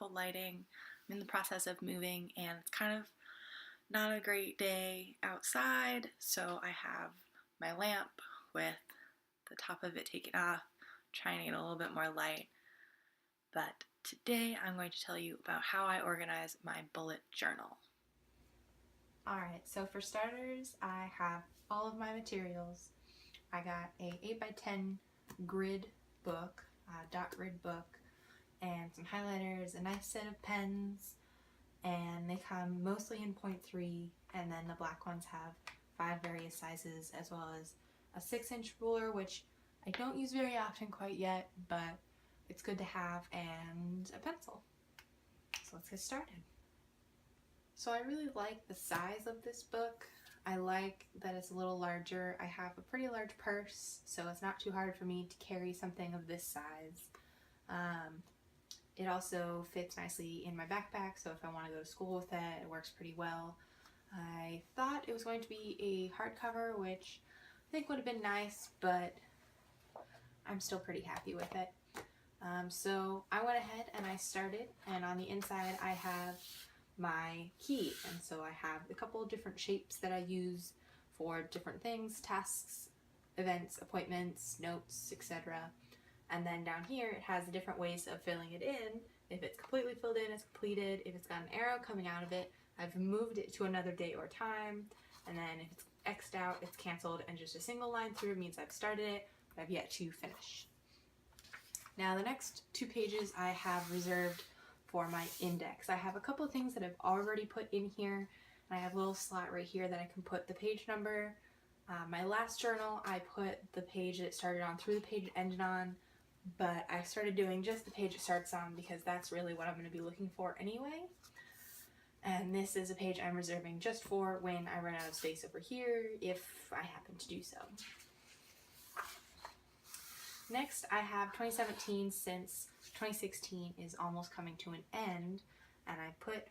terrible lighting. I'm in the process of moving and it's kind of not a great day outside, so I have my lamp with the top of it taken off, trying to get a little bit more light. But today I'm going to tell you about how I organize my bullet journal. Alright, so for starters, I have all of my materials. I got a 8x10 grid book, dot grid book, and some highlighters, a nice set of pens, and they come mostly in 0.3, and then the black ones have 5 various sizes, as well as a 6-inch ruler, which I don't use very often quite yet, but it's good to have, and a pencil. So let's get started. So I really like the size of this book. I like that it's a little larger. I have a pretty large purse, so it's not too hard for me to carry something of this size. It also fits nicely in my backpack, so if I want to go to school with it, it works pretty well. I thought it was going to be a hardcover, which I think would have been nice, but I'm still pretty happy with it. So I went ahead and I started, and on the inside I have my key, and so I have a couple of different shapes that I use for different things, tasks, events, appointments, notes, etc. And then down here it has the different ways of filling it in. If it's completely filled in, it's completed. If it's got an arrow coming out of it, I've moved it to another date or time. And then if it's X'd out, it's canceled, and just a single line through means I've started it, but I've yet to finish. Now the next 2 pages I have reserved for my index. I have a couple of things that I've already put in here, and I have a little slot right here that I can put the page number. My last journal, I put the page that it started on through the page it ended on, but I started doing just the page it starts on because that's really what I'm going to be looking for anyway. And this is a page I'm reserving just for when I run out of space over here, if I happen to do so. Next, I have 2017, since 2016 is almost coming to an end, and I put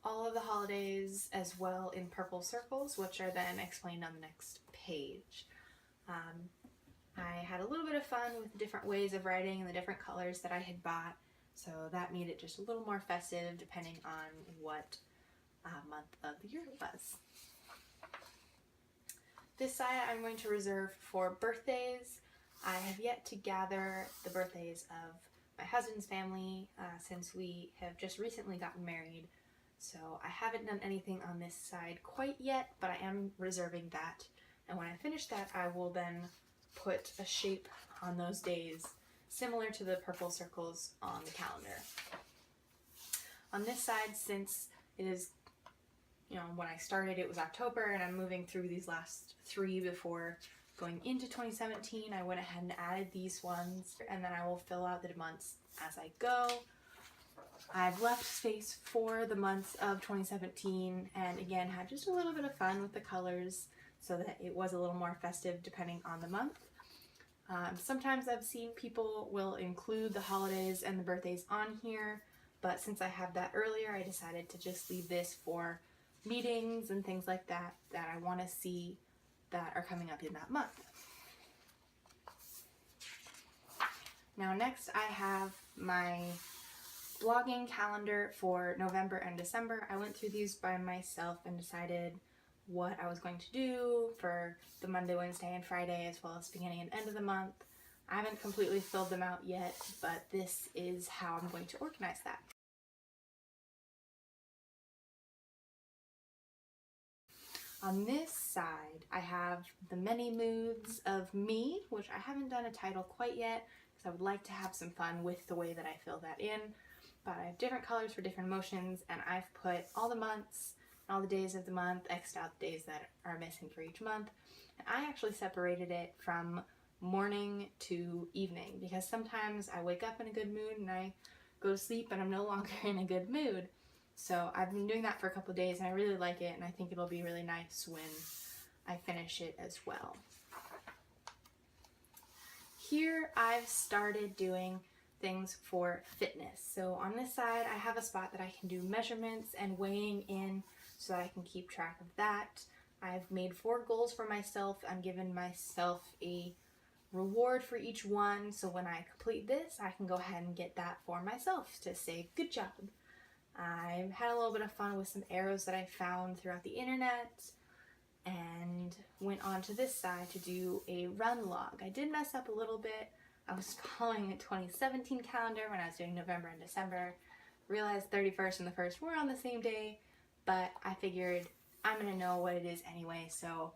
all of the holidays as well in purple circles, which are then explained on the next page. I had a little bit of fun with the different ways of writing and the different colors that I had bought, so that made it just a little more festive depending on what month of the year it was. This side I'm going to reserve for birthdays. I have yet to gather the birthdays of my husband's family since we have just recently gotten married, so I haven't done anything on this side quite yet, but I am reserving that, and when I finish that I will then put a shape on those days similar to the purple circles on the calendar. On this side, since it is, when I started it was October and I'm moving through these last 3 before going into 2017, I went ahead and added these ones, and then I will fill out the months as I go. I've left space for the months of 2017, and again had just a little bit of fun with the colors so that it was a little more festive depending on the month. Sometimes I've seen people will include the holidays and the birthdays on here, but since I have that earlier, I decided to just leave this for meetings and things like that that I want to see that are coming up in that month. Now next I have my blogging calendar for November and December. I went through these by myself and decided what I was going to do for the Monday, Wednesday, and Friday, as well as beginning and end of the month. I haven't completely filled them out yet, but this is how I'm going to organize that. On this side, I have the many moods of me, which I haven't done a title quite yet because I would like to have some fun with the way that I fill that in. But I have different colors for different emotions, and I've put all the months and all the days of the month, X'd out the days that are missing for each month. And I actually separated it from morning to evening because sometimes I wake up in a good mood and I go to sleep and I'm no longer in a good mood. So I've been doing that for a couple of days and I really like it, and I think it'll be really nice when I finish it as well. Here I've started doing things for fitness. So on this side I have a spot that I can do measurements and weighing in so that I can keep track of that. I've made 4 goals for myself. I'm giving myself a reward for each one. So when I complete this, I can go ahead and get that for myself to say, good job. I had a little bit of fun with some arrows that I found throughout the internet and went on to this side to do a run log. I did mess up a little bit. I was following a 2017 calendar when I was doing November and December. Realized 31st and the 1st were on the same day, but I figured I'm going to know what it is anyway, so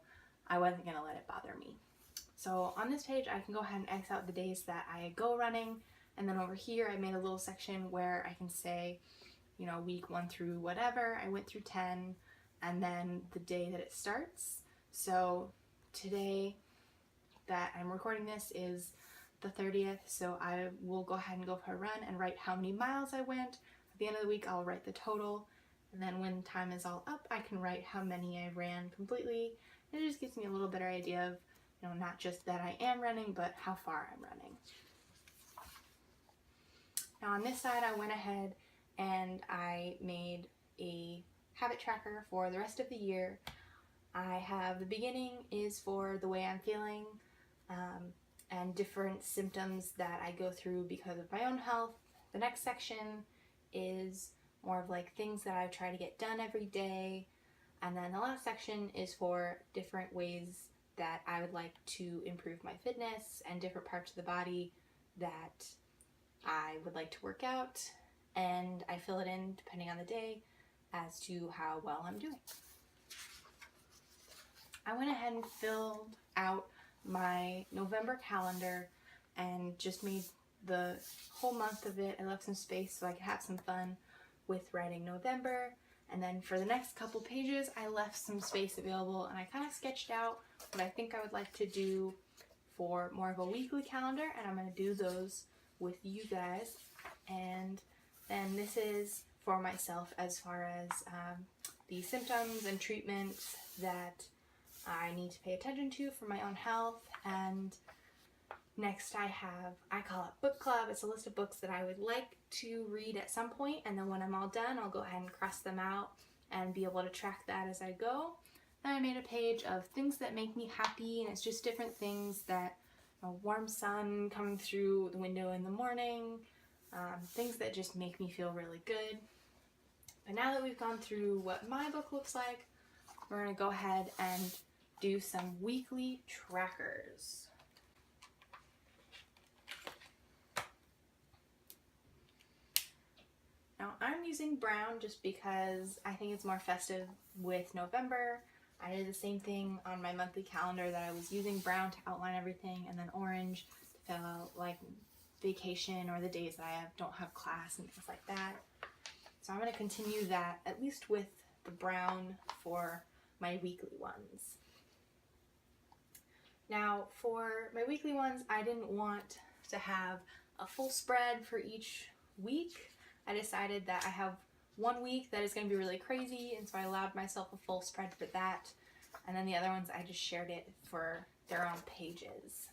I wasn't going to let it bother me. So on this page, I can go ahead and X out the days that I go running, and then over here I made a little section where I can say, you know, week 1 through whatever, I went through 10, and then the day that it starts. So today that I'm recording this is the 30th, so I will go ahead and go for a run and write how many miles I went. At the end of the week, I'll write the total, and then when time is all up, I can write how many I ran completely. And it just gives me a little better idea of, you know, not just that I am running, but how far I'm running. Now on this side, I went ahead and I made a habit tracker for the rest of the year. I have the beginning is for the way I'm feeling and different symptoms that I go through because of my own health. The next section is more of like things that I try to get done every day. And then the last section is for different ways that I would like to improve my fitness and different parts of the body that I would like to work out. And I fill it in depending on the day as to how well I'm doing. I went ahead and filled out my November calendar and just made the whole month of it. I left some space so I could have some fun with writing November. And then for the next couple pages, I left some space available and I kind of sketched out what I think I would like to do for more of a weekly calendar, and I'm going to do those with you guys. And then this is for myself as far as the symptoms and treatments that I need to pay attention to for my own health. And next I call it book club. It's a list of books that I would like to read at some point, and then when I'm all done, I'll go ahead and cross them out and be able to track that as I go. Then I made a page of things that make me happy, and it's just different things that, you know, warm sun coming through the window in the morning, things that just make me feel really good. But now that we've gone through what my book looks like, we're going to go ahead and do some weekly trackers. Now I'm using brown just because I think it's more festive with November. I did the same thing on my monthly calendar that I was using brown to outline everything, and then orange to fill out like vacation or the days that I don't have class and things like that. So I'm going to continue that at least with the brown for my weekly ones. Now for my weekly ones, I didn't want to have a full spread for each week. I decided that I have one week that is going to be really crazy, and so I allowed myself a full spread for that. And then the other ones, I just shared it for their own pages.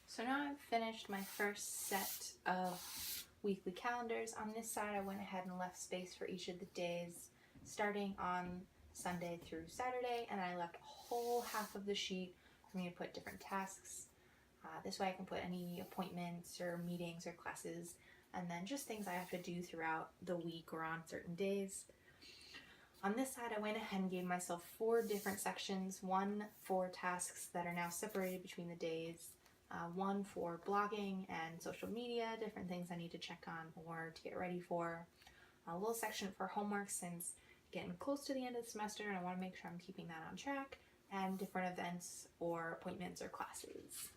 So now I've finished my first set of weekly calendars. On this side, I went ahead and left space for each of the days, starting on Sunday through Saturday, and I left a whole half of the sheet for me to put different tasks. This way I can put any appointments or meetings or classes, and then just things I have to do throughout the week or on certain days. On this side, I went ahead and gave myself 4 different sections, one for tasks that are now separated between the days, one for blogging and social media, different things I need to check on or to get ready for, a little section for homework since getting close to the end of the semester and I want to make sure I'm keeping that on track, and different events or appointments or classes.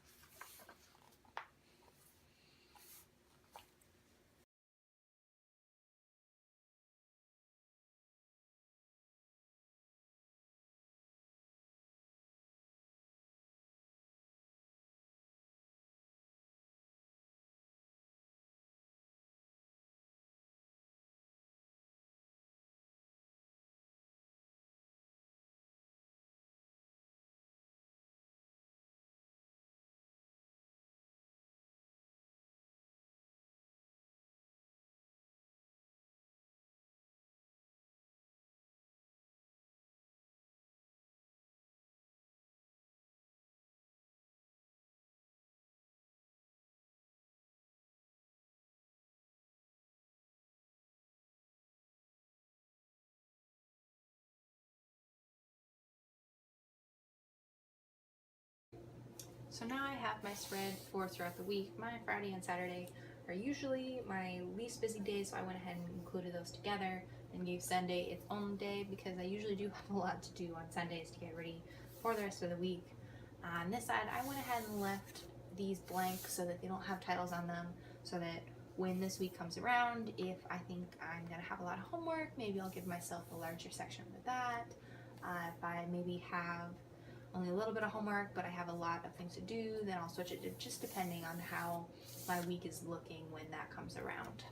So now I have my spread for throughout the week. My Friday and Saturday are usually my least busy days, so I went ahead and included those together and gave Sunday its own day because I usually do have a lot to do on Sundays to get ready for the rest of the week. On this side, I went ahead and left these blank so that they don't have titles on them, so that when this week comes around, if I think I'm going to have a lot of homework, maybe I'll give myself a larger section for that. If I maybe have only a little bit of homework, but I have a lot of things to do, then I'll switch it to just depending on how my week is looking when that comes around.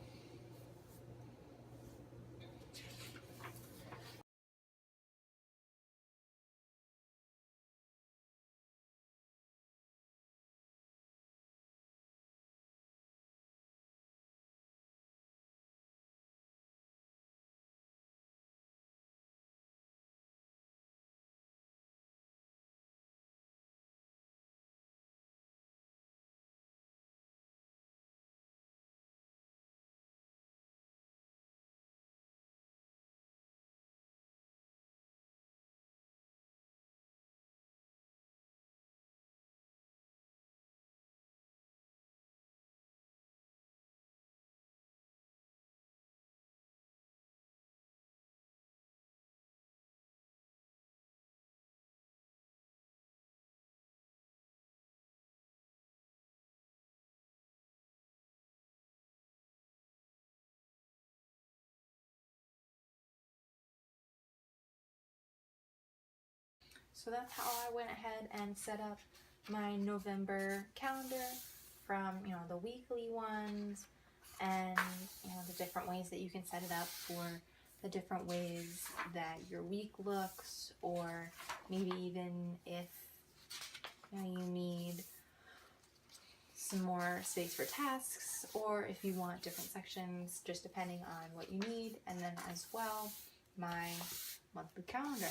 So that's how I went ahead and set up my November calendar, from the weekly ones and the different ways that you can set it up for the different ways that your week looks, or maybe even if you need some more space for tasks, or if you want different sections, just depending on what you need. And then as well, my monthly calendar.